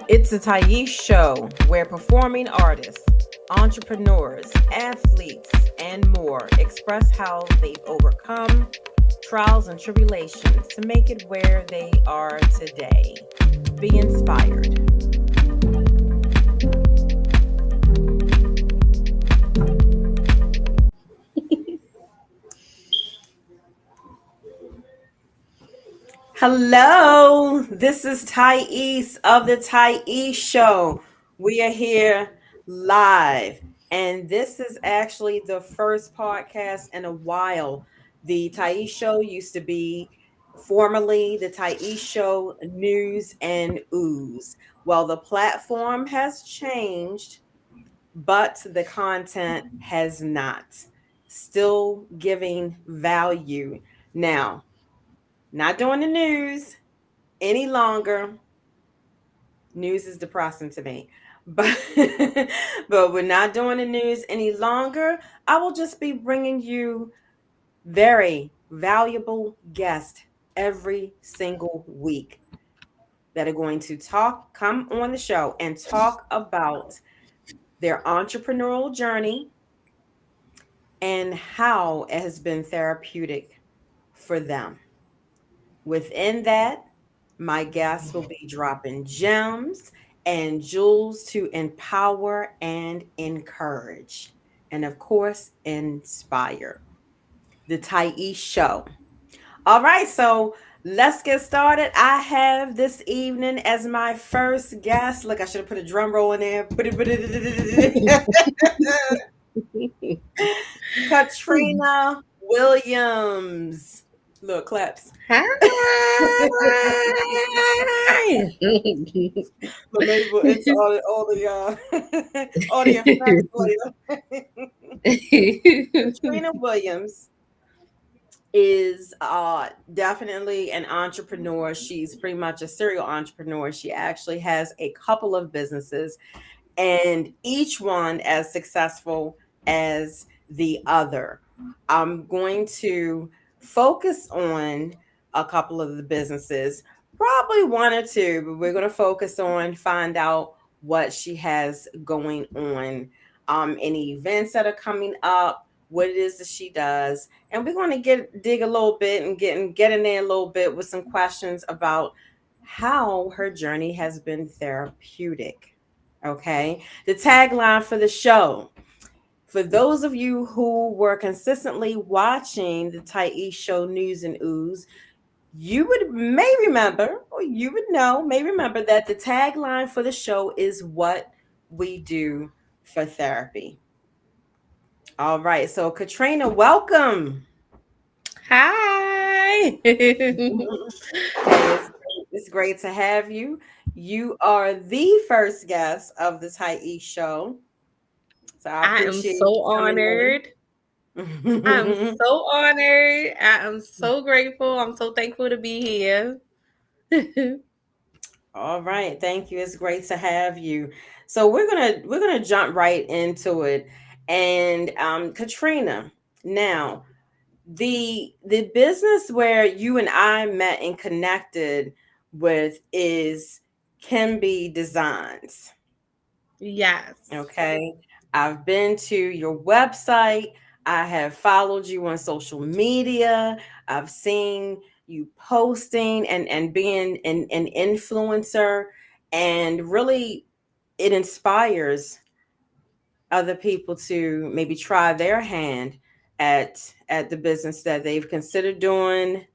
It's the Tyese Show, where performing artists, entrepreneurs, athletes, and more express how they've overcome trials and tribulations to make it where they are today. Be inspired. Hello, this is Tyese of the Tyese Show. We are here live, and this is actually the first podcast in a while. The Tyese Show used to be formerly the Tyese Show News and Ooze. Well, the platform has changed, but the content has not. Still giving value. Now, not doing the news any longer. News is depressing to me. But but we're not doing the news any longer. I will just be bringing you very valuable guests every single week that are going to come on the show and talk about their entrepreneurial journey and how it has been therapeutic for them. Within that, my guests will be dropping gems and jewels to empower and encourage, and of course, inspire. The Tyese Show. All right, so let's get started. I have this evening as my first guest. Look, I should have put a drum roll in there. Katrina Williams. Look, claps. Hi. But maybe we'll into all the audience later. Katrina Williams is definitely an entrepreneur. She's pretty much a serial entrepreneur. She actually has a couple of businesses, and each one as successful as the other. I'm going to focus on a couple of the businesses, probably one or two, but we're going to focus on find out what she has going on, any events that are coming up, what it is that she does, and we're going to dig a little bit and get in there a little bit with some questions about how her journey has been therapeutic. Okay. The tagline for the show. For those of you who were consistently watching the Tyese Show News and Ooze, may remember, or you would know, may remember that the tagline for the show is what we do for therapy. All right. So, Katrina, welcome. Hi. It's great to have you. You are the first guest of the Tyese Show. So I I am appreciate so you coming honored. I'm in. so honored. I am so grateful. I'm so thankful to be here. All right, thank you. It's great to have you. So we're gonna jump right into it. And Katrina, now the business where you and I met and connected with is Kimby Designs. Yes. Okay. I've been to your website. I have followed you on social media. I've seen you posting and being an influencer. And really, it inspires other people to maybe try their hand at the business that they've considered doing,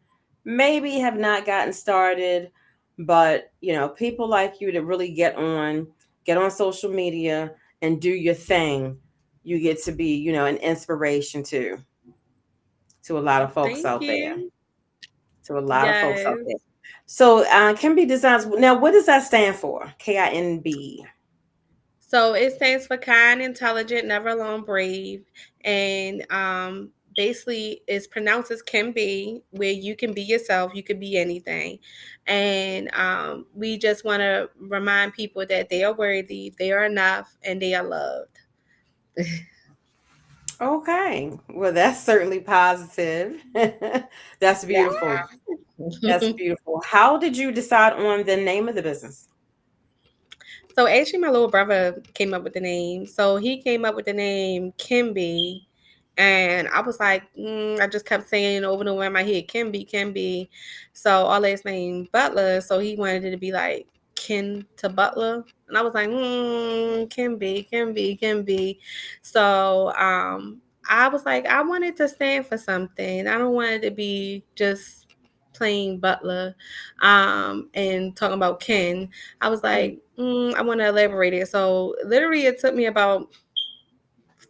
maybe have not gotten started, but people like you to really get on social media and do your thing. You get to be an inspiration to a lot of folks Thank out there. you. To a lot of folks out there. Yes. So Kimby Designs. Now, what does that stand for? KINB. So it stands for kind, intelligent, never alone, brave. And basically it's pronounced as can be, where you can be yourself, you can be anything. And we just want to remind people that they are worthy, they are enough, and they are loved. Okay. Well, that's certainly positive. That's Yeah. beautiful. That's beautiful. How did you decide on the name of the business? So actually, my little brother came up with the name. So he came up with the name Kimby, and I was like, I just kept saying over and over in my head, Kimby, Kimby. So our last name Butler. So he wanted it to be like Kin to Butler, and I was like, Kimby, Kimby, Kimby. So I was like, I wanted to stand for something. I don't want it to be just plain Butler. And talking about Ken, I was Mhm. like, I want to elaborate it. So literally, it took me about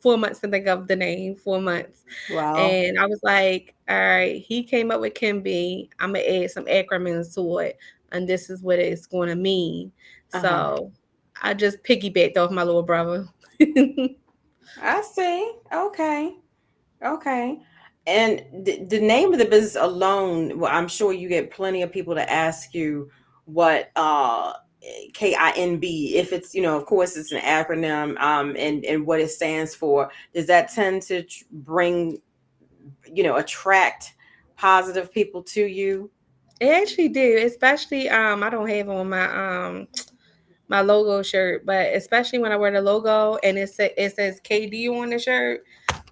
4 months to think of the name. 4 months, Wow. and I was like, all right. He came up with Kim B. I'm gonna add some acronyms to it, and this is what it's going to mean. Uh-huh. So I just piggybacked off my little brother. I see. Okay. Okay. And the name of the business alone, well, I'm sure you get plenty of people to ask you what KINB, if it's, of course it's an acronym, and what it stands for. Does that tend to bring, attract positive people to you? It actually do, especially I don't have on my logo shirt, but especially when I wear the logo and it says KD on the shirt,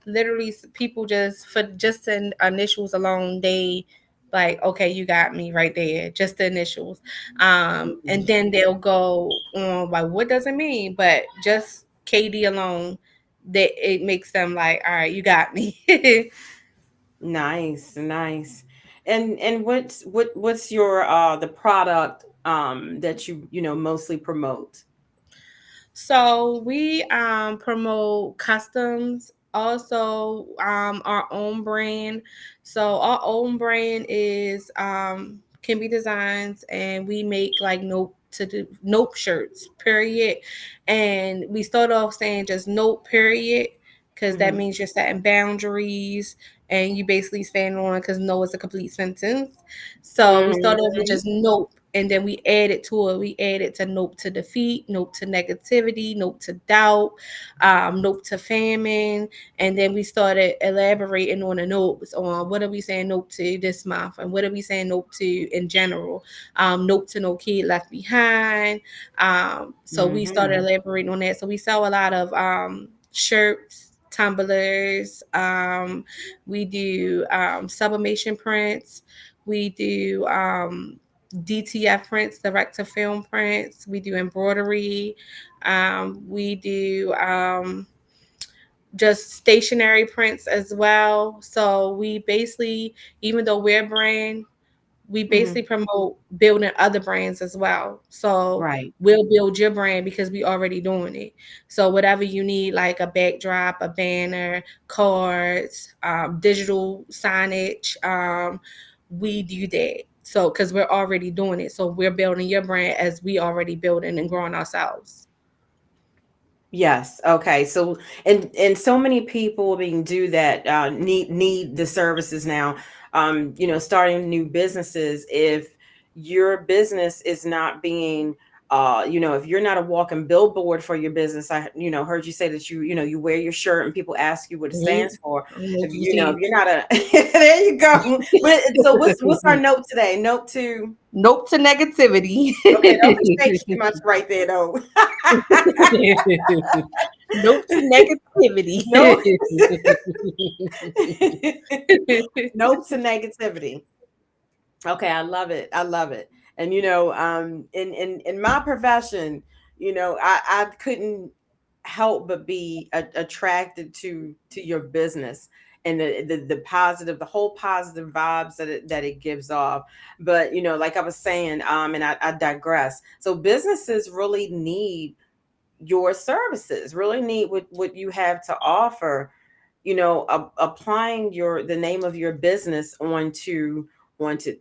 literally people just for just the initials alone, they like, okay, you got me right there, just the initials. And Mhm. then they'll go on like, what does it mean? But just KD alone, that it makes them like, all right, you got me. Nice, nice. And what's your the product that you mostly promote? So we promote customs, also our own brand. So our own brand is can be designs, and we make like nope shirts, period. And we start off saying just nope, period, because that Hmm. means you're setting boundaries and you basically stand on it because no is a complete sentence. So we start off with Hmm. just nope, and then we add it to it. We add it to nope to defeat, nope to negativity, nope to doubt, nope to famine, and then we started elaborating on the notes on what are we saying nope to this month, and what are we saying nope to in general. Nope to no kid left behind. So we started Hmm. elaborating on that. So we sell a lot of shirts, tumblers. We do sublimation prints. We do DTF prints, direct to film prints. We do embroidery. We do just stationary prints as well. So we basically, even though we're a brand, we basically Hmm. promote building other brands as well. So Right. we'll build your brand because we already doing it. So whatever you need, like a backdrop, a banner, cards, digital signage, we do that. So because we're already doing it, so we're building your brand as we already building and growing ourselves. Yes. Okay. So and so many people being do that need the services now. Starting new businesses. If your business is not being if you're not a walking billboard for your business, I heard you say that you wear your shirt and people ask you what it Mhm. stands for. I don't know If if you if see. you're not a there you go. But so what's our note today? Note to Nope to negativity. okay. Don't be shaking too much right there though. Nope to negativity. No. Nope to negativity. Okay, I love it. I love it. And in my profession, I couldn't help but be attracted to your business and the positive, the whole positive vibes that it gives off. But like I was saying, and I digress. So businesses really need your services, really need what you have to offer, applying the name of your business onto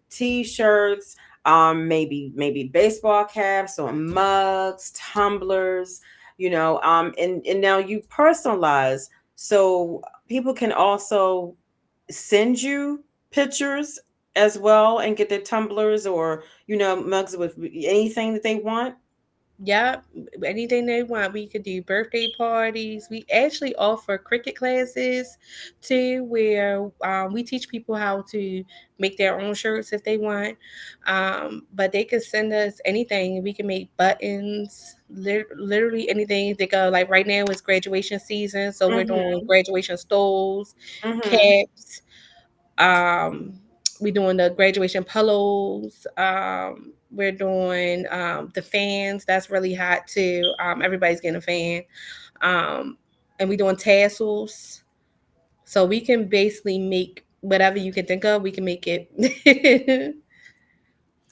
t-shirts, maybe baseball caps or mugs, tumblers, and now you personalize, so people can also send you pictures as well and get their tumblers or mugs with anything that they want. Yep, anything they want. We could do birthday parties. We actually offer cricket classes too, where we teach people how to make their own shirts if they want. But they could send us anything. We can make buttons, literally anything. They go like right now it's graduation season, so we're doing Mm-hmm. graduation stoles, Mm-hmm. caps. Um, we're doing the graduation pillows. We're doing the fans. That's really hot too. Everybody's getting a fan. Um, and we're doing tassels. So we can basically make whatever you can think of. We can make it.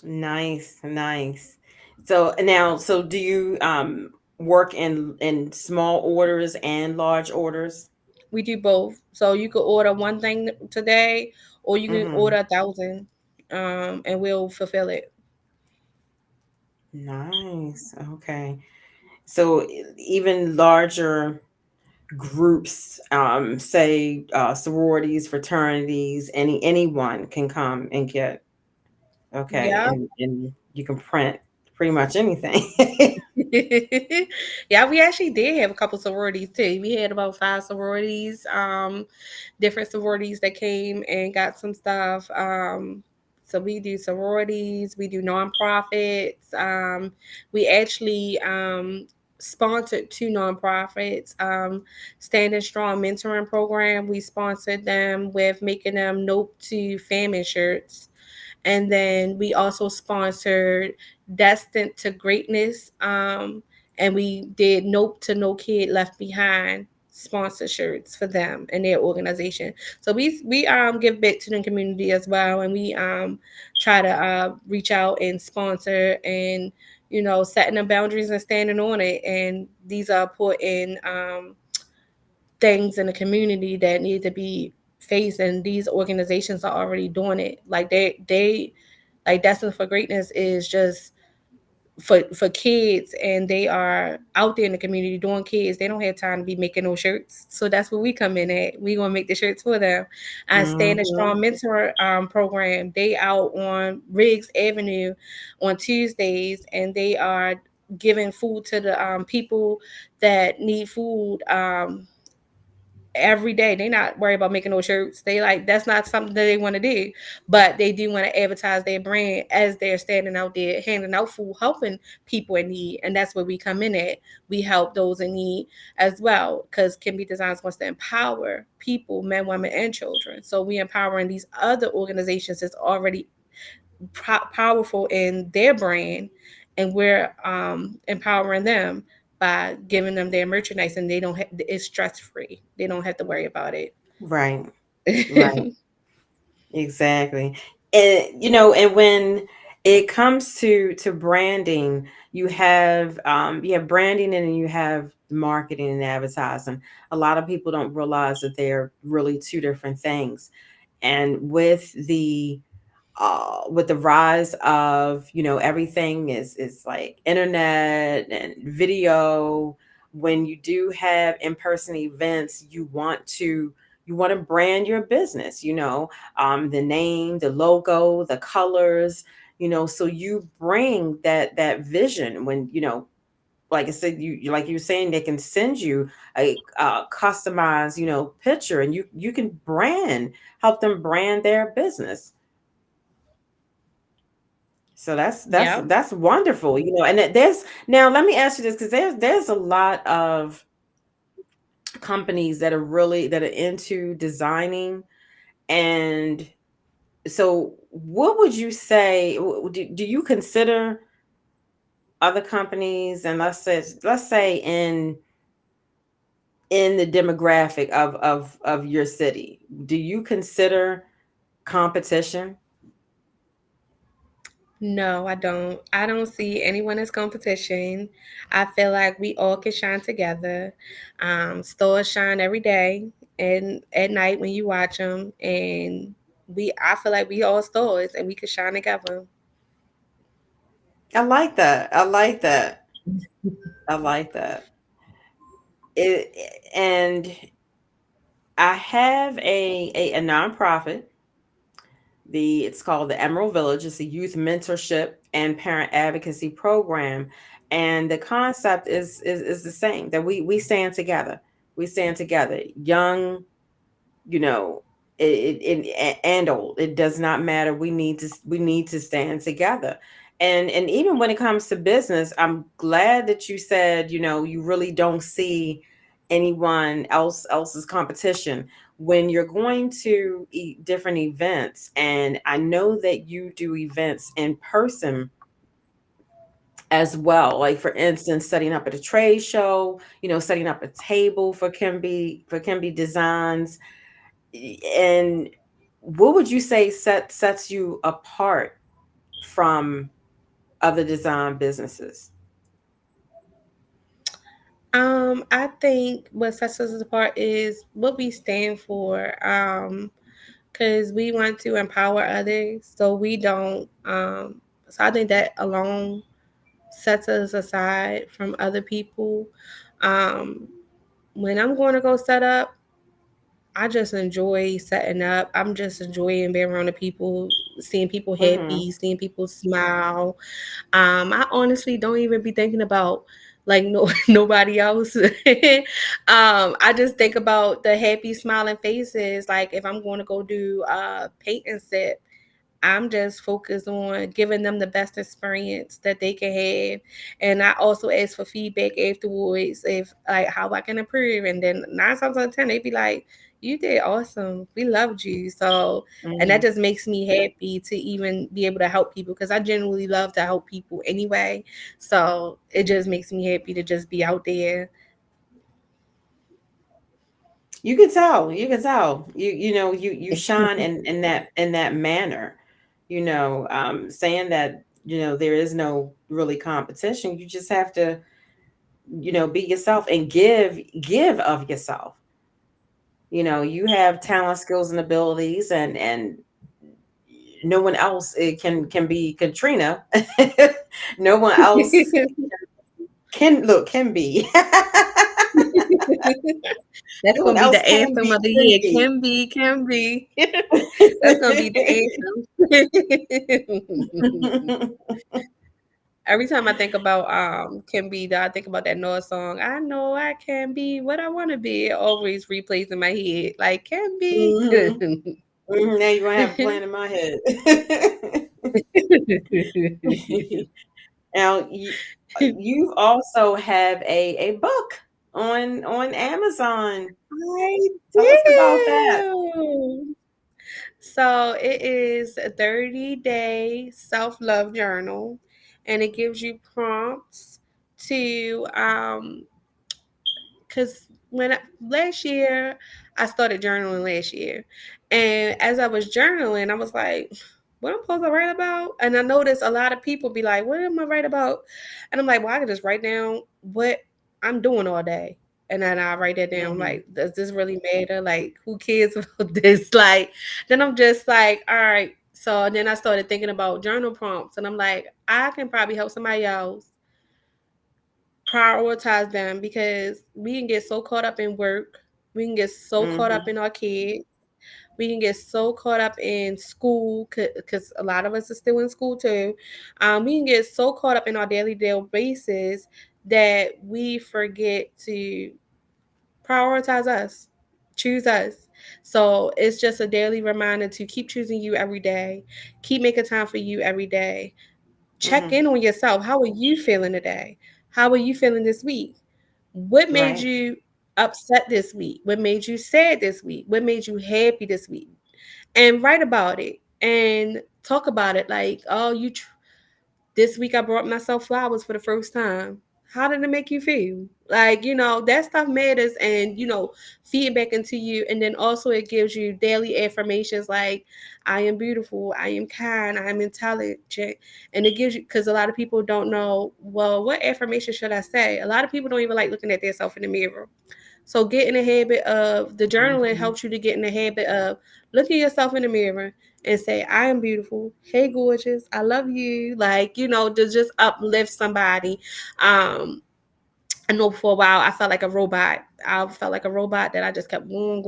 Nice, nice. So now, so do you work in small orders and large orders? We do both. So you could order one thing today, or you can Mm-hmm. order 1,000, and we'll fulfill it. Nice. Okay. So even larger groups, say sororities, fraternities, anyone can come and get, okay, Yeah. and you can print pretty much anything. Yeah, we actually did have a couple sororities too. We had about 5 sororities, different sororities that came and got some stuff. So we do sororities, we do nonprofits. We actually sponsored 2 nonprofits. Standing Strong Mentoring Program. We sponsored them with making them Nope to Famine shirts. And then we also sponsored Destined to Greatness, and we did Nope to No Kid Left Behind sponsor shirts for them and their organization. So we give back to the community as well, and we try to reach out and sponsor, and setting the boundaries and standing on it. And these are important things in the community that need to be faced, and these organizations are already doing it. Like they like Destined for Greatness is just for kids, and they are out there in the community doing kids. They don't have time to be making those shirts, so that's where we come in at. We gonna make the shirts for them. I Stand a Hmm. Strong Mentor program. They out on Riggs Avenue on Tuesdays, and they are giving food to the people that need food. Every day. They not worried about making those shirts. They like that's not something that they want to do, but they do want to advertise their brand as they're standing out there handing out food, helping people in need, and that's where we come in at. We help those in need as well, because Kimby Designs wants to empower people, men, women, and children. So we empowering these other organizations that's already powerful in their brand, and we're empowering them by giving them their merchandise, and they don't have it's stress free. They don't have to worry about it. Right, right, exactly. And and when it comes to branding, you have branding and then you have marketing and advertising. A lot of people don't realize that they're really two different things. And with the rise of everything is like internet and video, when you do have in-person events, you want to brand your business, the name, the logo, the colors, so you bring that vision. When like I said, like you were saying, they can send you a customized picture, and you can help them brand their business. So that's Yep. that's wonderful, and there's now, let me ask you this, because there's a lot of companies that are into designing. And so what would you say, do you consider other companies, and let's say in the demographic of your city, do you consider competition? No, I don't. I don't see anyone as competition. I feel like we all can shine together. Stores shine every day and at night when you watch them, and I feel like we all stores and we can shine together. I like that. I like that. I like that. It and I have a nonprofit It's called the Emerald Village. It's a youth mentorship and parent advocacy program, and the concept is the same, that we stand together. We stand together, young, you know, and old. It does not matter. We need to stand together. And even when it comes to business, I'm glad that you said, you really don't see anyone else's competition when you're going to different events. And I know that you do events in person as well, like for instance setting up at a trade show, setting up a table for Kimby Designs. And what would you say sets you apart from other design businesses? I think what sets us apart is what we stand for. Because we want to empower others, so we don't. So I think that alone sets us aside from other people. Um, when I'm going to go set up, I just enjoy setting up. I'm just enjoying being around the people, seeing people Mm-hmm. happy, seeing people smile. I honestly don't even be thinking about like no nobody else. I just think about the happy smiling faces. Like if I'm going to go do a paint and sip, I'm just focused on giving them the best experience that they can have. And I also ask for feedback afterwards, if like how I can improve. And then 9 times out of 10, they be like, "You did awesome. We loved you." So, and that Mm-hmm. just makes me happy to even be able to help people, because I genuinely love to help people anyway. So it just makes me happy to just be out there. You shine in that manner, saying that, there is no really competition. You just have to, be yourself and give of yourself. You have talent, skills, and abilities, and no one else can be Katrina. No one else can be. That's No one gonna be else the can anthem be of the year. Kimby. Can be, can be. That's gonna be the anthem. Every time I think about can be, I think about that Noah song. I know I can be what I want to be. It always replays in my head. Like can be. Hmm. Now you're gonna have a plan in my head. Now you also have a book on Amazon. I Tell us about that. do. So it is a 30-day self-love journal, and it gives you prompts to because last year I started journaling last year, and as I was journaling, I was like, "What am I supposed to write about?" And I noticed a lot of people be like, "What am I write about?" And I'm like, "Well, I can just write down what I'm doing all day." And then I write that down. Hmm. Like, does this really matter? Like, who cares about this? Like, then I'm just like, all right. So then I started thinking about journal prompts, and I'm like, I can probably help somebody else prioritize them, because we can get so caught up in work. We can get so caught up Hmm. in our kids. We can get so caught up in school, because a lot of us are still in school too. We can get so caught up in our daily basis that we forget to prioritize us, choose us. So it's just a daily reminder to keep choosing you every day, keep making time for you every day. Check Hmm. in on yourself. How are you feeling today? How are you feeling this week? What made Right. you upset this week? What made you sad this week? What made you happy this week? And write about it and talk about it. Like, oh, this week I brought myself flowers for the first time. How did it make you feel? Like, that stuff matters, and, feeding back into you. And then also it gives you daily affirmations like, I am beautiful, I am kind, I am intelligent. And it gives you, because a lot of people don't know, well, what affirmation should I say? A lot of people don't even like looking at themselves in the mirror. So get in the habit of the journaling Hmm. helps you to get in the habit of looking yourself in the mirror and say, I am beautiful. Hey, gorgeous. I love you. Like, to just uplift somebody. Um, I know for a while I felt like a robot. I felt like a robot that I just kept going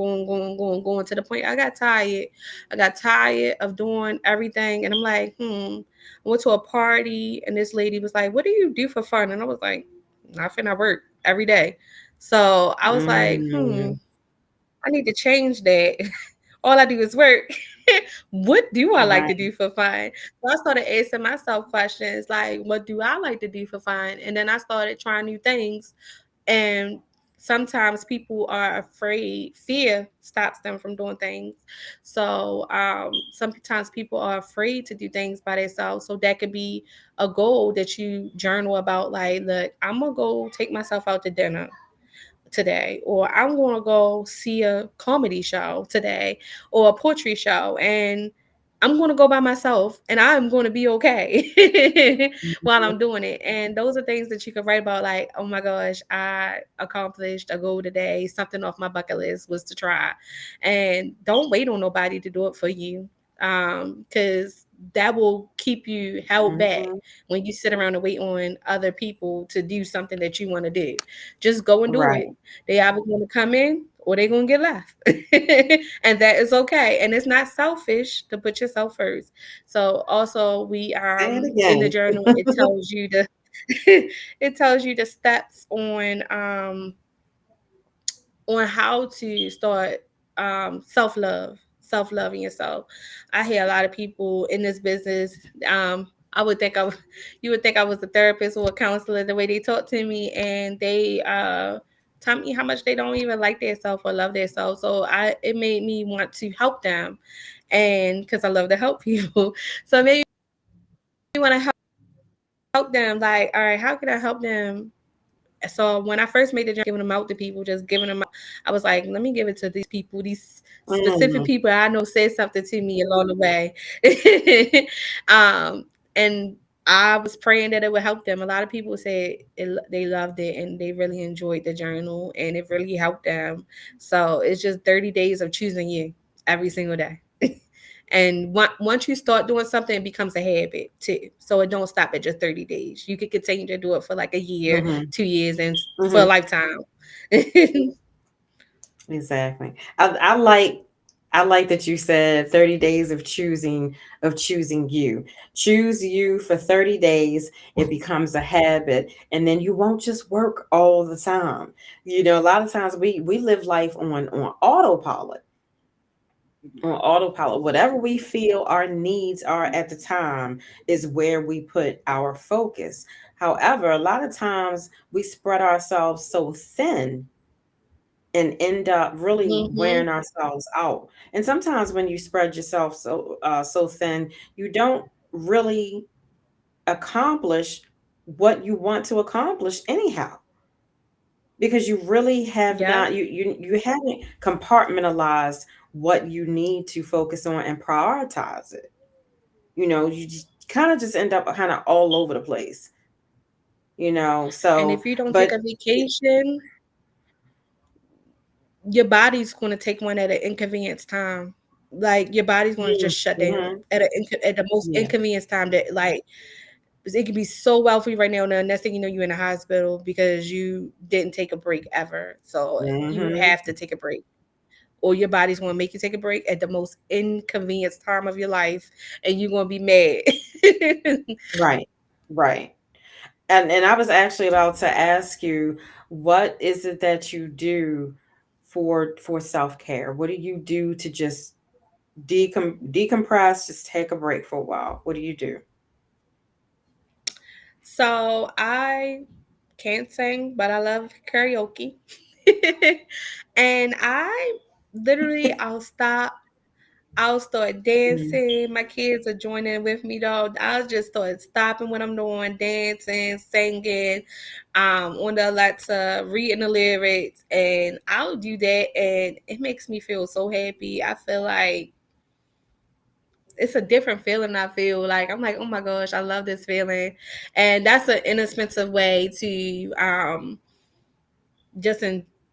to the point I got tired. I got tired of doing everything. And I'm like, I went to a party and this lady was like, "What do you do for fun?" And I was like, "Nothing. I work every day." So I was like, Mm, I need to change that. All I do is work. What do I like to right. do for fun? So I started asking myself questions like, what do I like to do for fun? And then I started trying new things. And sometimes people are afraid, fear stops them from doing things. So sometimes people are afraid to do things by themselves. So that could be a goal that you journal about, like, look, I'm gonna go take myself out to dinner today, or I'm going to go see a comedy show today, or a poetry show, and I'm going to go by myself and I'm going to be okay while Mhm. I'm doing it. And those are things that you can write about, like, oh my gosh, I accomplished a goal today. Something off my bucket list was to try. And don't wait on nobody to do it for you, because that will keep you held back Mhm. when you sit around and wait on other people to do something that you want to do. Just go and do it. Right. They either going to come in or they're going to get left. And that is okay. And it's not selfish to put yourself first. So also we Say it in the again. journal it tells you the it tells you the steps on how to start self-loving yourself. I hear a lot of people in this business. I would think you would think I was a therapist or a counselor the way they talk to me, and they tell me how much they don't even like themselves or love themselves. So it made me want to help them, and because I love to help people, so it made me want to help them. Like, all right, how can I help them? So when I first made the journey, giving them out to people, just giving them out, I was like, let me give it to these people, these specific Mm, people I know said something to me along the way. And I was praying that it would help them. A lot of people said they loved it and they really enjoyed the journal and it really helped them. So it's just 30 days of choosing you every single day. And once you start doing something, it becomes a habit too. So it don't stop at just 30 days. You could continue to do it for like a year, mhm. 2 years, and for a Mhm. lifetime. Exactly. I like that you said 30 days of choosing you. Choose you for 30 days. It becomes a habit and then you won't just work all the time. A lot of times we live life on autopilot. On autopilot. Whatever we feel our needs are at the time is where we put our focus. However, a lot of times we spread ourselves so thin and end up really Hmm. wearing ourselves out. And sometimes when you spread yourself so thin, you don't really accomplish what you want to accomplish anyhow, because you really have Yep. not you haven't compartmentalized what you need to focus on and prioritize it. You just kind of just end up kind of all over the place. And So if you don't take but a vacation, your body's going to take one at an inconvenience time. Like your body's going to just shut down mm-hmm, at the most yeah, inconvenience time. That, like, it could be so well for you right now, and the next thing you know, you're in the hospital because you didn't take a break ever. So you mm-hmm, have to take a break, or your body's going to make you take a break at the most inconvenience time of your life, and you're going to be mad. right, right. And I was actually about to ask you, what is it that you do for self-care? What do you do to just decompress, just take a break for a while? What do you do? So I can't sing, but I love karaoke. And I literally, I'll start Mm, dancing. My kids are joining with me though. I'll just start stopping what I'm doing, dancing, singing, on the Alexa, reading the lyrics, and I'll do that, and it makes me feel so happy. I feel like it's a different feeling. I feel like I'm like, oh my gosh, I love this feeling, and that's an inexpensive way to just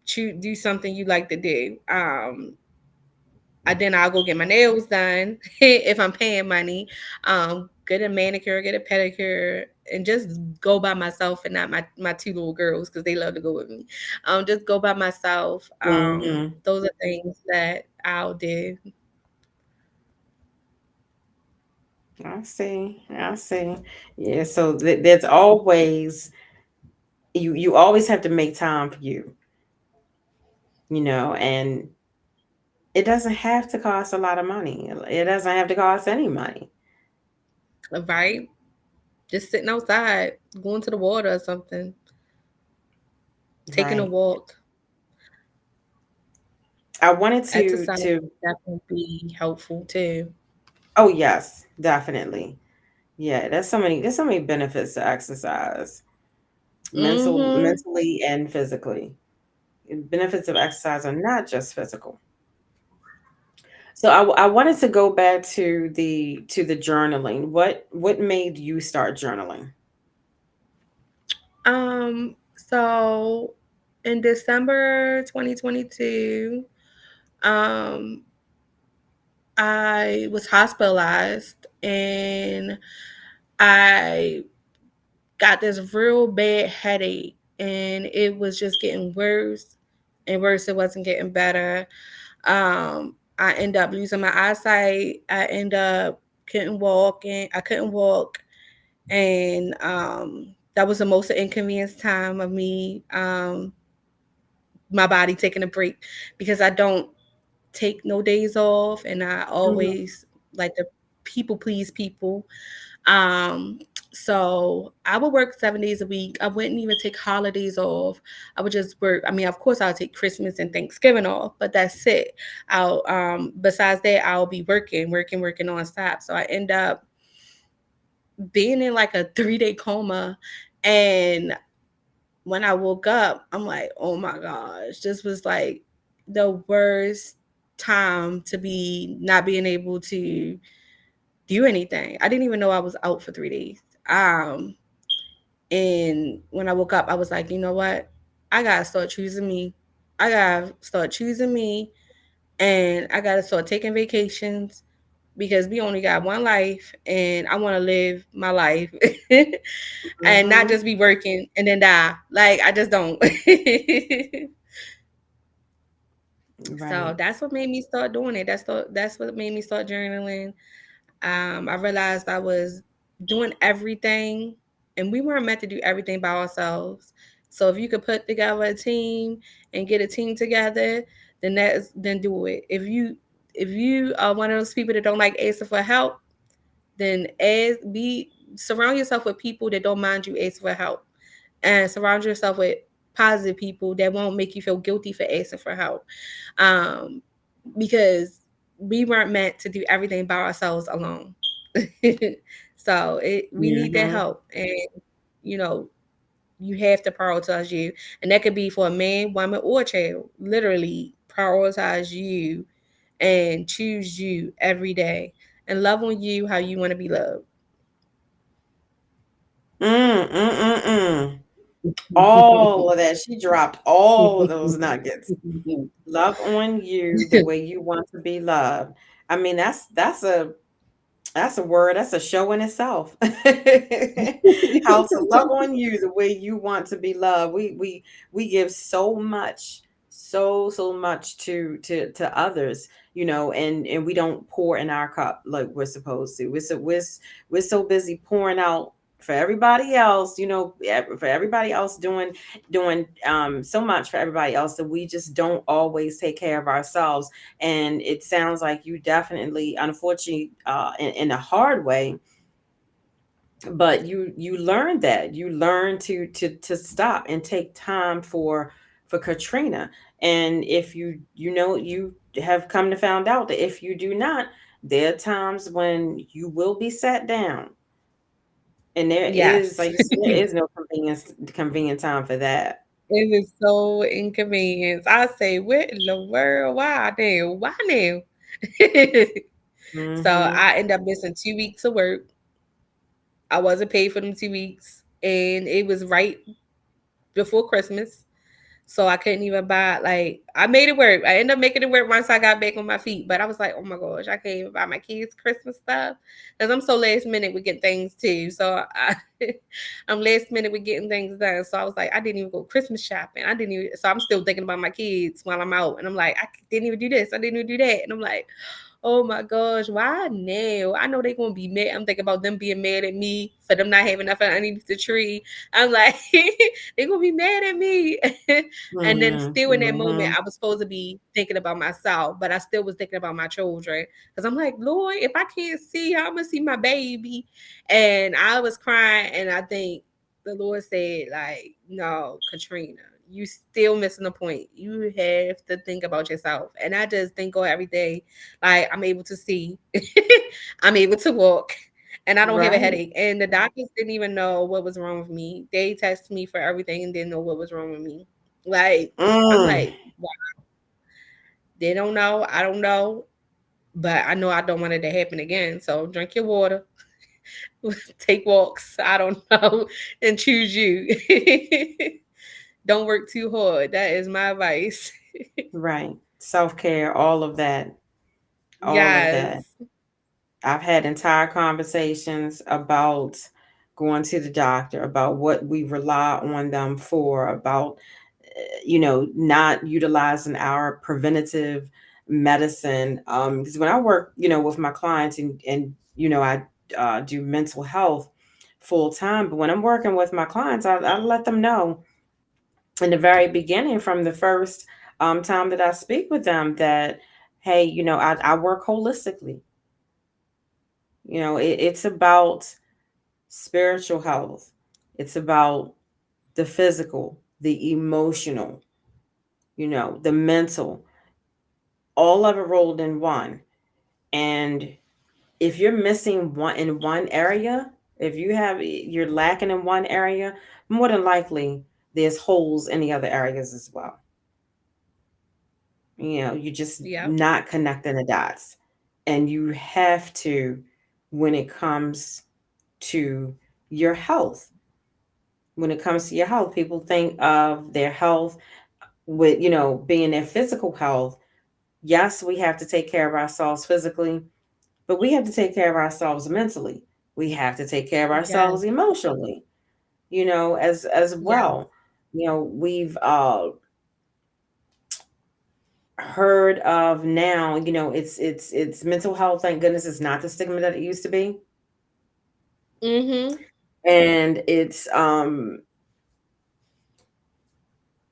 do something you like to do. Then I'll go get my nails done if I'm paying money. get a manicure, get a pedicure, and just go by myself and not my two little girls because they love to go with me. Just go by myself. Mm-hmm. Those are things that I'll do. I see. I see. Yeah. So there's always you always have to make time for you, and it doesn't have to cost a lot of money. It doesn't have to cost any money. Right? Just sitting outside, going to the water or something, taking a Right. walk. I wanted Exercise to would definitely be helpful too. oh yes, definitely. Yeah, there's so many benefits to exercise. Mm-hmm. Mentally and physically. Benefits of exercise are not just physical. So I wanted to go back to the journaling. What made you start journaling? So in December 2022, um, I was hospitalized and I got this real bad headache and it was just getting worse and worse. It wasn't getting better. I ended up losing my eyesight. I ended up I couldn't walk, and that was the most inconvenienced time of me, my body taking a break because I don't take no days off, and I Mhm. always like to people please people. Um, so I would work 7 days a week. I wouldn't even take holidays off. I would just work. I mean, of course, I'll take Christmas and Thanksgiving off, but that's it. I'll besides that, I'll be working nonstop. So I end up being in like a 3 day coma, and when I woke up, I'm like, oh my gosh, this was like the worst time to be not being able to do anything. I didn't even know I was out for 3 days. And when I woke up, I was like, you know what? I gotta start choosing me. I gotta start choosing me, and I gotta start taking vacations because we only got one life, and I want to live my life, and not Mhm. just be working and then die. Like I just don't. So Right. that's what made me start doing it. That's what made me start journaling. I realized I was doing everything, and we weren't meant to do everything by ourselves. So if you could put together a team and get a team together, then do it. If you are one of those people that don't like asking for help, then as be surround yourself with people that don't mind you asking for help, and surround yourself with positive people that won't make you feel guilty for asking for help. Um, because we weren't meant to do everything by ourselves alone. So we need that Mhm. help, and you know you have to prioritize you, and that could be for a man, woman, or child. Literally prioritize you and choose you every day, and love on you how you want to be loved. Mm, mm, mm, mm. All of that. She dropped all of those nuggets. Love on you the way you want to be loved. I mean, that's a word. That's a show in itself. How to love on you the way you want to be loved. We give so much, so much to others, and we don't pour in our cup like we're supposed to. We're so busy pouring out for everybody else, for everybody else doing so much for everybody else that we just don't always take care of ourselves. And it sounds like you definitely, unfortunately, in a hard way, but you learned that you learned to stop and take time for Katrina. And if you have come to find out that if you do not, there are times when you will be sat down, and there is, Yes. like you said, there is no convenient time for that. It is so inconvenience. I say, what in the world? Why now? Why now? So Hmm. I end up missing 2 weeks of work. I wasn't paid for them 2 weeks, and it was right before Christmas. So I couldn't even buy, like, I made it work. I ended up making it work once I got back on my feet. But I was like, oh my gosh, I can't even buy my kids Christmas stuff because I'm so last minute with getting things too. So I'm last minute with getting things done. So I was like, I didn't even go Christmas shopping. I didn't even. So I'm still thinking about my kids while I'm out, and I'm like, I didn't even do this. I didn't even do that, and I'm like, oh my gosh, why now? I know they're gonna be mad. I'm thinking about them being mad at me for them not having nothing underneath the tree. I'm like, they're gonna be mad at me. And then Mm-hmm. still in that moment, Mm-hmm. I was supposed to be thinking about myself, but I still was thinking about my children. Because I'm like, Lord, if I can't see, how I'm gonna see my baby. And I was crying, and I think the Lord said, like, no, Katrina, you still missing the point. You have to think about yourself. And I just thank God every day. Like, I'm able to see, I'm able to walk, and I don't have a Right. headache. And the doctors didn't even know what was wrong with me. They tested me for everything and didn't know what was wrong with me. Like, I'm Mm. like, wow, they don't know. I don't know. But I know I don't want it to happen again. So drink your water, take walks. I don't know, and choose you. Don't work too hard. That is my advice. Right. Self-care, all of that. All of that. Yes. I've had entire conversations about going to the doctor, about what we rely on them for, about, not utilizing our preventative medicine. Because when I work, with my clients and I do mental health full time, but when I'm working with my clients, I let them know in the very beginning, from the first time that I speak with them, that, hey, I work holistically. It's about spiritual health, it's about the physical, the emotional, the mental, all of it rolled in one. And if you're missing one in one area, if you're lacking in one area, more than likely there's holes in the other areas as well. You're just Yep. not connecting the dots. And you have to, when it comes to your health. When it comes to your health, people think of their health with, being their physical health. Yes, we have to take care of ourselves physically, but we have to take care of ourselves mentally. We have to take care of Yes. ourselves emotionally, as Yes. well. We've heard of now, it's mental health, thank goodness it's not the stigma that it used to be. Mhm. And it's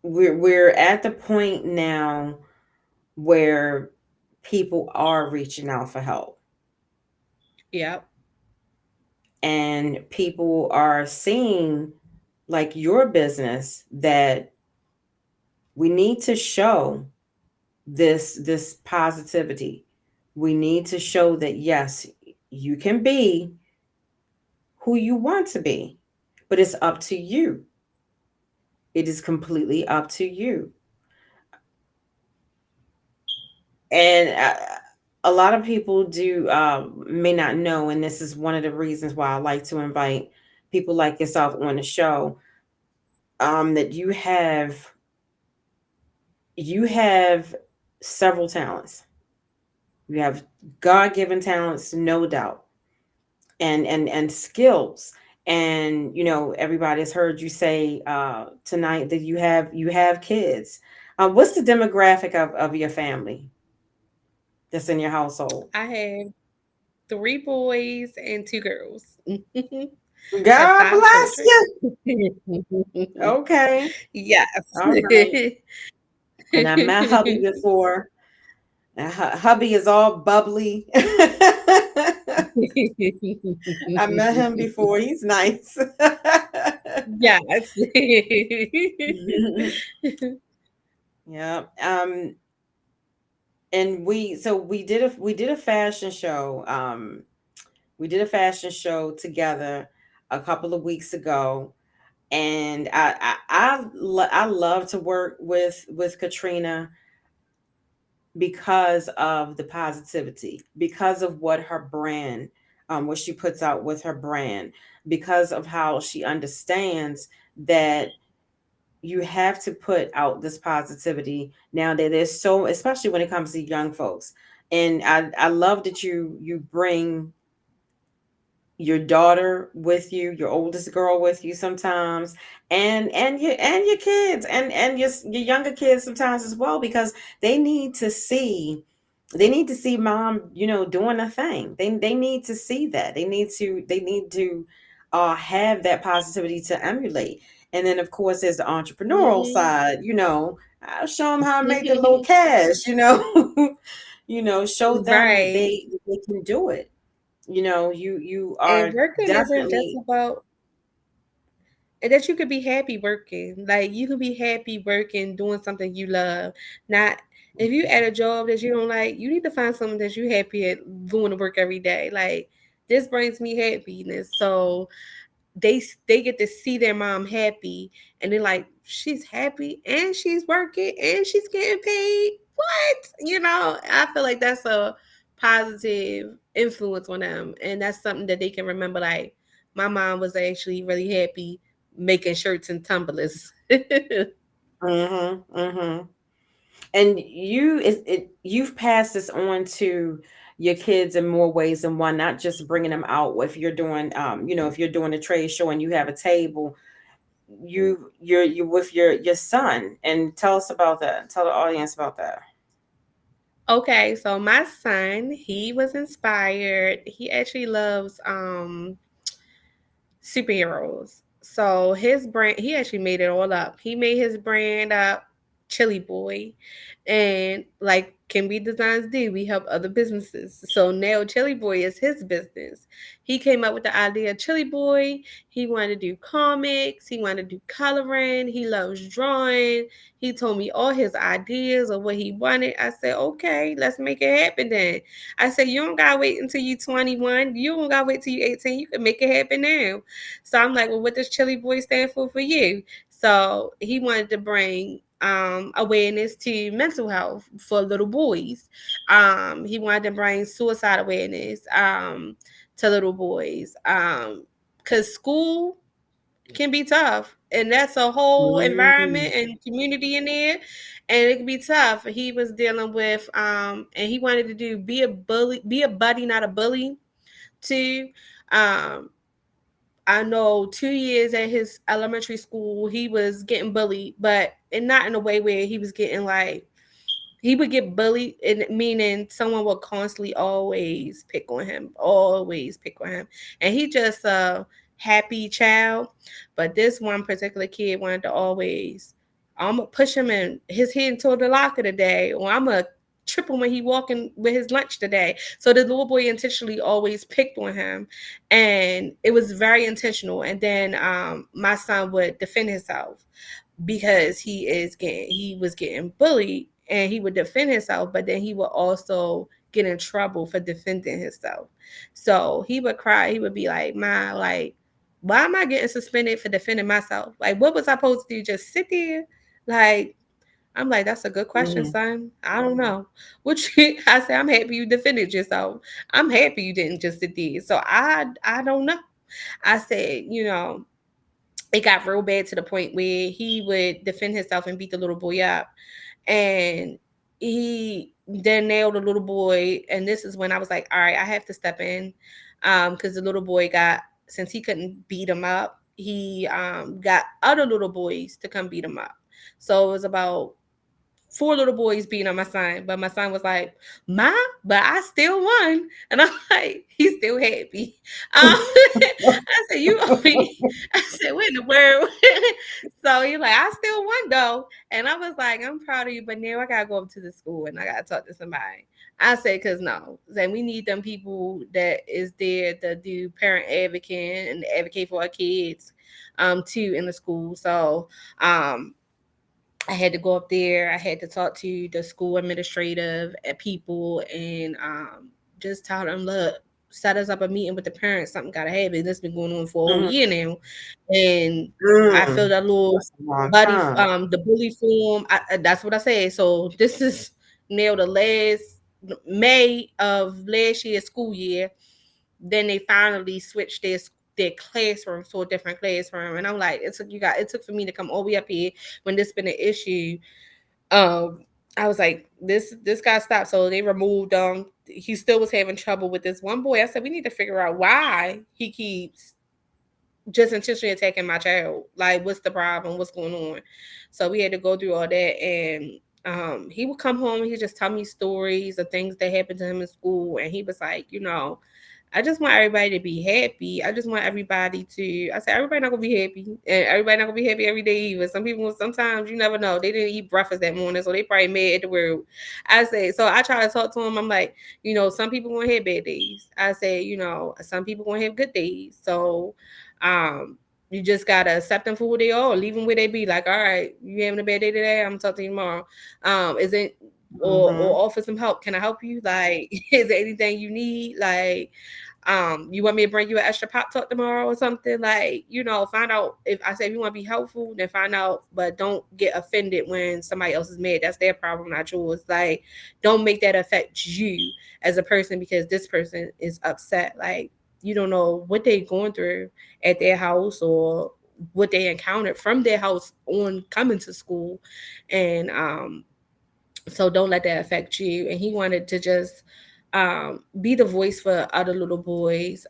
we're at the point now where people are reaching out for help, Yep. and people are seeing, like your business, that we need to show this positivity. We need to show that, yes, you can be who you want to be, but it's up to you. It is completely up to you. And a lot of people do may not know, and this is one of the reasons why I like to invite people like yourself on the show, that you have several talents. You have God-given talents, no doubt, and skills. And everybody's heard you say tonight that you have kids. What's the demographic of your family that's in your household? I have 3 boys and 2 girls. Have God 5 bless children. you. Okay. Yes. All right. And I met hubby before. And hubby is all bubbly. I met him before. He's nice. Yes. Yeah. And we did a fashion show. We did a fashion show together a couple of weeks ago, and I love to work with Katrina because of the positivity, because of what her brand, what she puts out with her brand, because of how she understands that you have to put out this positivity now that there's so, especially when it comes to young folks. And I love that you bring your daughter with you, your oldest girl with you sometimes, and your kids and your younger kids sometimes as well, because they need to see they need to see mom, doing a thing. They need to see that. They need to have that positivity to emulate. And then of course there's the entrepreneurial Mhm. side. I'll show them how to make the little cash. Show them that Right. they can do it. You And are working isn't just definitely. about and that you could be happy working. Like you can be happy working, doing something you love. Not if you at a job that you don't like, you need to find something that you happy at going to work every day. Like this brings me happiness. So they get to see their mom happy and they're like, she's happy and she's working and she's getting paid. What? I feel like that's a positive influence on them. And that's something that they can remember. Like, my mom was actually really happy making shirts and tumblers. Mm-hmm, mm-hmm. And you've passed this on to your kids in more ways than one, not just bringing them out. If you're doing, if you're doing a trade show and you have a table, you're with your son. And tell us about that. Tell the audience about that. Okay, so my son, he was inspired. He actually loves superheroes. So his brand, he actually made it all up. He made his brand up, Chili Boy, and like Kimby Designs do, we help other businesses. So now Chili Boy is his business. He came up with the idea of Chili Boy. He wanted to do comics. He wanted to do coloring. He loves drawing. He told me all his ideas of what he wanted. I said, okay, let's make it happen then. I said, you don't gotta wait until you 21. You don't gotta wait till you 18. You can make it happen now. So I'm like, well, what does Chili Boy stand for you? So he wanted to bring awareness to mental health for little boys. He wanted to bring suicide awareness to little boys. Because school can be tough. And that's a whole Mm-hmm. environment and community in there. And it can be tough. He was dealing with and he wanted to do be a buddy, not a bully too. Um, I know 2 years at his elementary school, he was getting bullied, but and not in a way where he was getting like he would get bullied, and meaning someone would constantly always pick on him, and he just a happy child. But this one particular kid wanted to always, I'm gonna push him in his head into the locker today, or I'm gonna trip him when he walking with his lunch today. So the little boy intentionally always picked on him, and it was very intentional. And then my son would defend himself because he was getting bullied and he would defend himself, but then he would also get in trouble for defending himself. So he would cry, he would be like, "Ma, like, why am I getting suspended for defending myself? Like, what was I supposed to do? Just sit there?" Like, I'm like, that's a good question, Mm-hmm. son. I don't know. I said, I'm happy you defended yourself. I'm happy you didn't just sit there. So I don't know. I said, it got real bad to the point where he would defend himself and beat the little boy up. And he then nailed the little boy. And this is when I was like, all right, I have to step in. Because the little boy got, since he couldn't beat him up, he got other little boys to come beat him up. So it was about four little boys beating on my son, but my son was like, "Ma, but I still won," and I'm like, he's still happy. I said, "You?" I said, "What in the world?" So he's like, "I still won though," and I was like, "I'm proud of you, but now I gotta go up to the school and I gotta talk to somebody." I said, "Cause no, then we need them people that is there to do parent advocate and advocate for our kids, too in the school." So, I had to go up there. I had to talk to the school administrative people and just tell them, look, set us up a meeting with the parents. Something got to happen. This has been going on for a whole Mm-hmm. year now. And I filled Mm. that little That's a long time. the bully form. That's what I said. So this is now the last May of last year's school year. Then they finally switched this. their classroom to a different classroom. And I'm like, it took for me to come all the way up here when this been an issue. Um, I was like, this guy stopped. So they removed he still was having trouble with this one boy. I said, we need to figure out why he keeps just intentionally attacking my child. Like, what's the problem? What's going on? So we had to go through all that, and he would come home and he just tell me stories of things that happened to him in school, and he was like, I just want everybody to be happy. I just want everybody to. I said everybody not gonna be happy, and everybody not gonna be happy every day either. Some people, sometimes you never know. They didn't eat breakfast that morning, so they probably mad at the world. I say so. I try to talk to him. I'm like, some people gonna have bad days. I say, some people gonna have good days. So, you just gotta accept them for who they are, leave them where they be. Like, all right, you having a bad day today? I'm gonna talk to you tomorrow. Is it Mm-hmm. or offer some help? Can I help you? Like, is there anything you need? Like, you want me to bring you an extra pop talk tomorrow or something? Like, find out. If I say if you want to be helpful, then find out, but don't get offended when somebody else is mad. That's their problem, not yours. Like, don't make that affect you as a person because this person is upset. Like, you don't know what they're going through at their house or what they encountered from their house on coming to school. And so don't let that affect you. And he wanted to just be the voice for other little boys.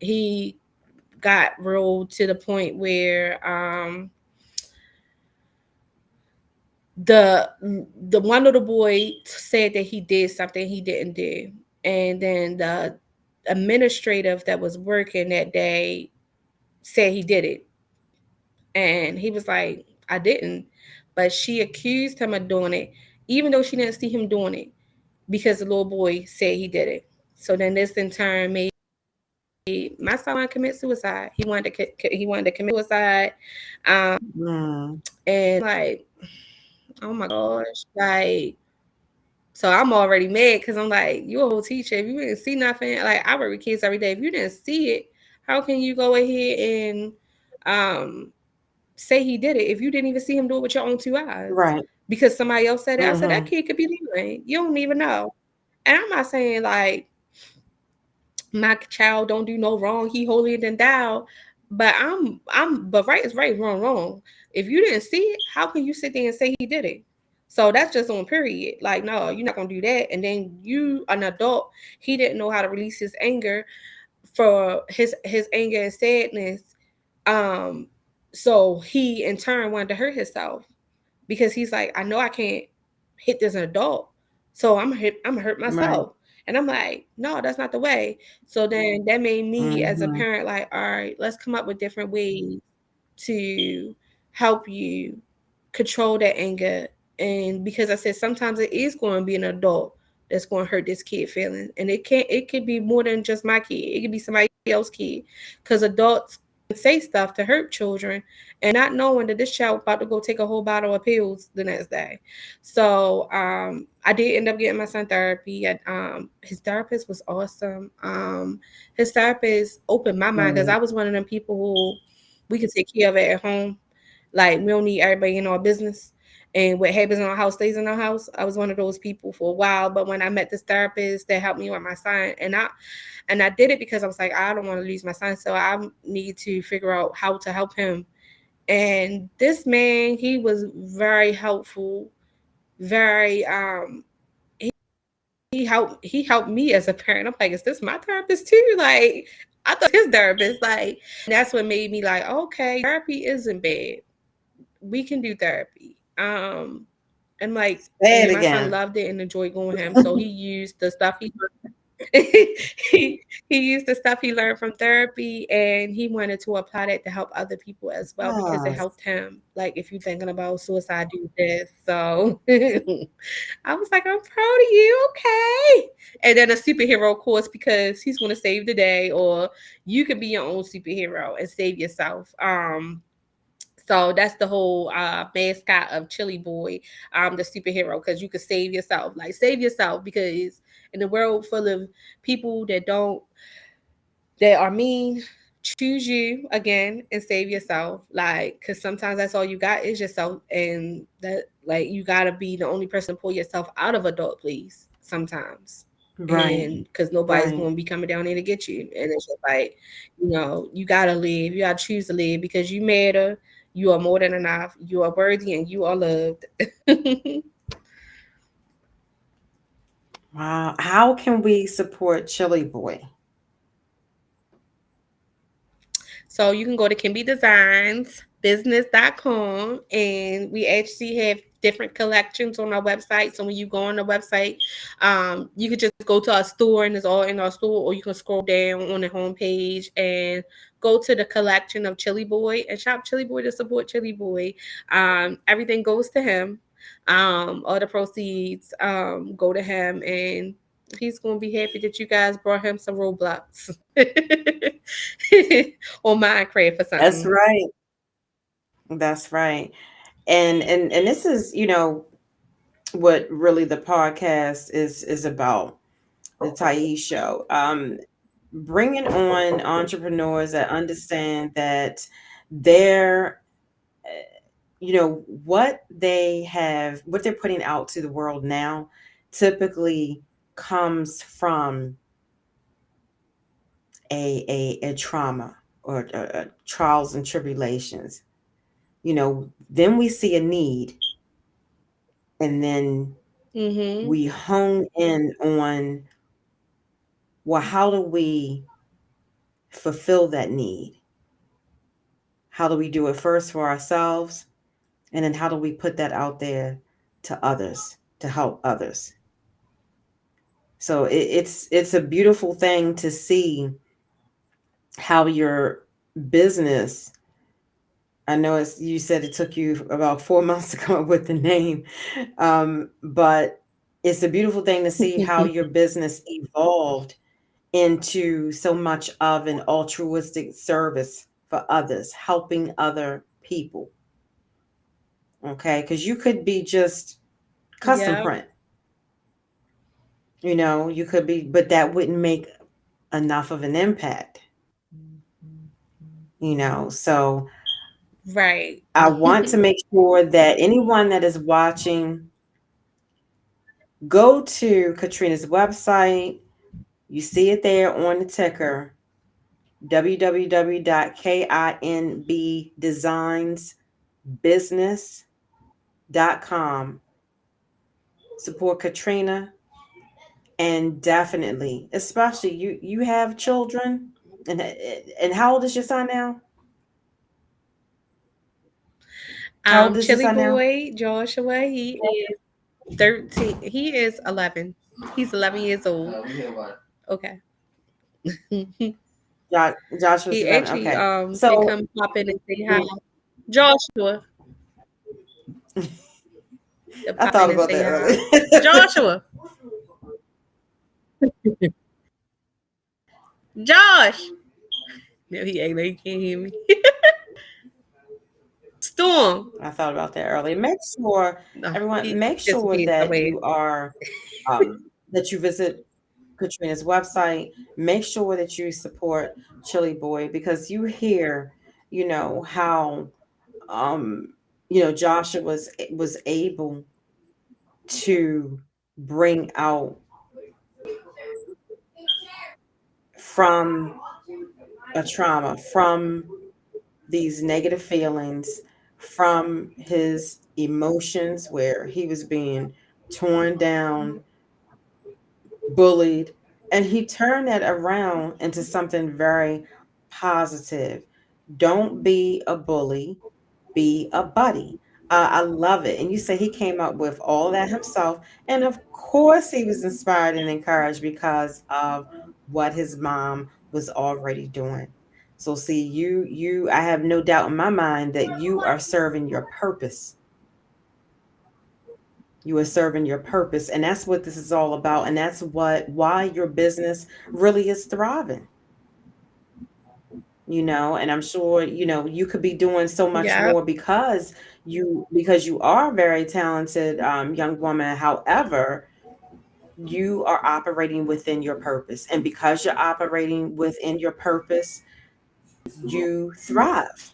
He got real to the point where the the one little boy said that he did something he didn't do, and then the administrative that was working that day said he did it, and he was like, I didn't, but she accused him of doing it, even though she didn't see him doing it, because the little boy said he did it. So then this in turn made my son want to commit suicide. He wanted to commit suicide, Mm. and like, oh my gosh, like. So I'm already mad because I'm like, you a whole teacher. If you didn't see nothing, like I work with kids every day. If you didn't see it, how can you go ahead and um, say he did it if you didn't even see him do it with your own two eyes? Right. Because somebody else said it. I said that Mm-hmm. kid could be lying. You don't even know. And I'm not saying like my child don't do no wrong. He holier than thou. But but right is right, wrong wrong. If you didn't see it, how can you sit there and say he did it? So that's just on period. Like, no, you're not gonna do that. And then you, an adult, he didn't know how to release his anger for his anger and sadness. Um, so he in turn wanted to hurt himself because he's like, I know I can't hit this adult, so I'm gonna hurt Right. myself. And I'm like, no, that's not the way. So then that made me as a Mm-hmm. parent like, all right, let's come up with different ways to help you control that anger. And because I said sometimes it is going to be an adult that's going to hurt this kid feeling, and it could be more than just my kid. It could be somebody else's kid, because adults say stuff to hurt children and not knowing that this child about to go take a whole bottle of pills the next day. So I did end up getting my son therapy. His therapist was awesome. His therapist opened my mind because Right. I was one of them people who we could take care of it at home. Like, we don't need everybody in our business. And what happens in our house stays in our house. I was one of those people for a while. But when I met this therapist that helped me with my son, and I did it because I was like, I don't want to lose my son. So I need to figure out how to help him. And this man, he was very helpful, very he helped me as a parent. I'm like, is this my therapist too? Like, I thought his therapist. Like, and that's what made me like, okay, therapy isn't bad. We can do therapy. And like, Say it and my son again. loved it and enjoyed going with him. So he used the stuff he he used the stuff he learned from therapy, and he wanted to apply that to help other people as well because it Ah, helped him. Like, if you're thinking about suicide, do this. So I was like, I'm proud of you. Okay. And then a superhero course because he's going to save the day, or you can be your own superhero and save yourself. So that's the whole mascot of Chili Boy, the superhero, because you could save yourself. Like, save yourself, because in the world full of people that are mean, choose you again and save yourself. Like, because sometimes that's all you got is yourself, and that, like, you gotta be the only person to pull yourself out of adult, please. Sometimes. Right. and because nobody's Right. going to be coming down there to get you. And it's just like, you gotta live. You gotta choose to live because you matter. You are more than enough. You are worthy, and you are loved. Wow. How can we support Chili Boy? So you can go to kimbydesignsbusiness.com, and we actually have different collections on our website. So when you go on the website, you could just go to our store and it's all in our store, or you can scroll down on the homepage and go to the collection of Chili Boy and shop Chili Boy to support Chili Boy. Everything goes to him. All the proceeds go to him, and he's gonna be happy that you guys brought him some Roblox or Minecraft or That's something. right. That's right. And this is, what really the podcast is about, the Tyese Show. Bringing on entrepreneurs that understand that they're, what they're putting out to the world now typically comes from a trauma or trials and tribulations. Then we see a need, and then Mm-hmm. we hone in on, well, how do we fulfill that need? How do we do it first for ourselves? And then how do we put that out there to others, to help others? So it's a beautiful thing to see how your business. I know you said it took you about 4 months to come up with the name, but it's a beautiful thing to see how your business evolved into so much of an altruistic service for others, helping other people. Okay, because you could be just custom Yep. print, you could be, but that wouldn't make enough of an impact, So Right. I want to make sure that anyone that is watching, go to Katrina's website. You see it there on the ticker, www.kinbdesignsbusiness.com. Support Katrina, and definitely, especially you have children, and how old is your son now? How old is your Chili son now? Boy Joshua, he is 13. He is 11. He's 11 years old. Okay. Joshua's He 11. actually Okay, can so come pop in and say hi. Joshua, I pop thought in and about say that hi. earlier. Joshua, Josh. No, he ain't. He can't hear me. Storm. I thought about that earlier. Make sure, No, everyone, he make sure disappeared that somewhere. you are, that you visit Katrina's website. Make sure that you support Chili Boy, because you hear, how, um, Joshua was able to bring out from a trauma, from these negative feelings, from his emotions where he was being torn down, bullied, and he turned that around into something very positive. Don't be a bully, be a buddy. I love it. And you say he came up with all that himself. And of course, he was inspired and encouraged because of what his mom was already doing. So, see, I have no doubt in my mind that you are serving your purpose. You are serving your purpose. And that's what this is all about. And that's why your business really is thriving. And I'm sure, you could be doing so much Yeah. more because you are a very talented, young woman. However, you are operating within your purpose, and because you're operating within your purpose, you thrive,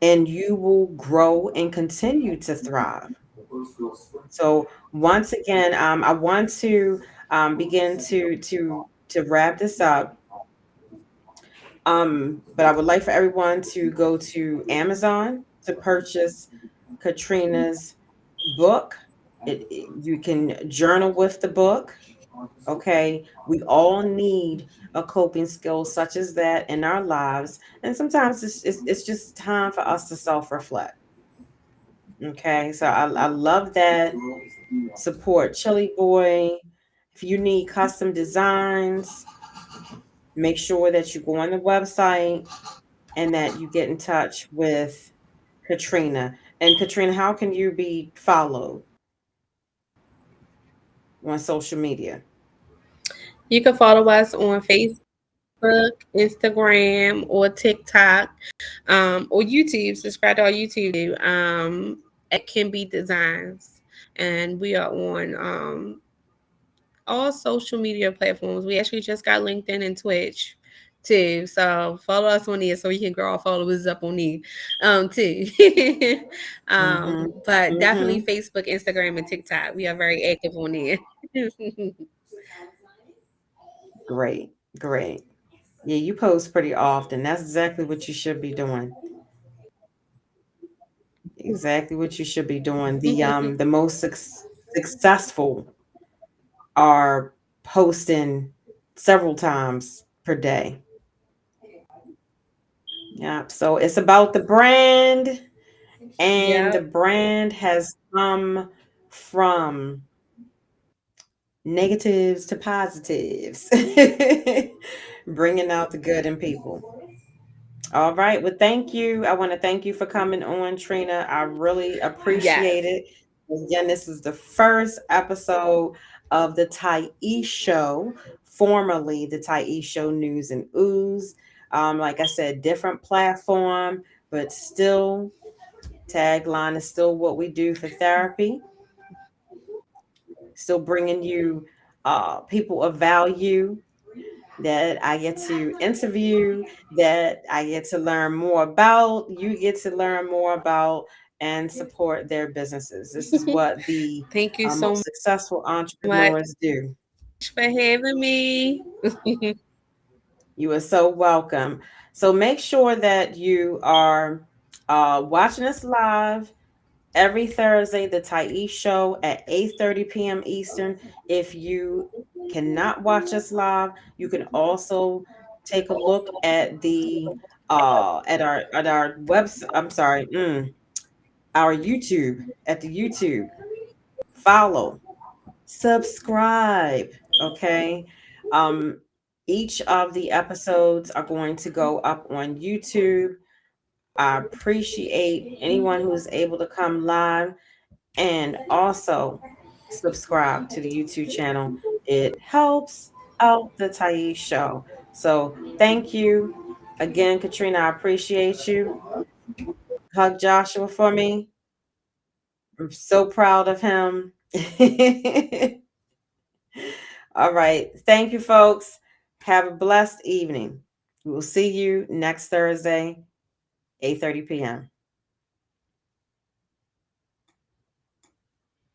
and you will grow and continue to thrive. So once again, I want to begin to wrap this up. But I would like for everyone to go to Amazon to purchase Katrina's book. You can journal with the book. Okay, we all need a coping skill such as that in our lives, and sometimes it's just time for us to self reflect. Okay, so I love that. Support Chili Boy. If you need custom designs, make sure that you go on the website and that you get in touch with Katrina. And Katrina, how can you be followed on social media? You can follow us on Facebook, Instagram, or TikTok, or YouTube. Subscribe to our YouTube at Can Be Designs, and we are on all social media platforms. We actually just got LinkedIn and Twitch too. So follow us on there so we can grow our followers up on there too. Mm-hmm. But Mm-hmm. definitely Facebook, Instagram, and TikTok. We are very active on there. Great, great. Yeah, you post pretty often. That's exactly what you should be doing. Exactly what you should be doing. The most successful are posting several times per day. Yeah. So it's about the brand, and the Yep. brand has come from negatives to positives, bringing out the good in people. All right. Well, thank you. I want to thank you for coming on, Trina. I really Yes. appreciate it. Again, this is the first episode of the Tyese Show, formerly the Tyese Show News and Ooze. Like I said, different platform, but still, tagline is still what we do for therapy. Still bringing you people of value that I get to interview, that I get to learn more about, you get to learn more about, and support their businesses. This is what the Thank you so most successful much entrepreneurs do. for having me. You are so welcome. So make sure that you are watching us live every Thursday, the Tyese Show at 8:30 p.m. Eastern. If you cannot watch us live, you can also take a look at the at our website. I'm sorry, our YouTube, at the YouTube. Follow, subscribe. Okay. Um, each of the episodes are going to go up on YouTube. I appreciate anyone who is able to come live, and also subscribe to the YouTube channel. It helps out the Tyese Show. So thank you again, Katrina. I appreciate you. Hug Joshua for me. I'm so proud of him. All right. Thank you, folks. Have a blessed evening. We will see you next Thursday, 8:30 p.m.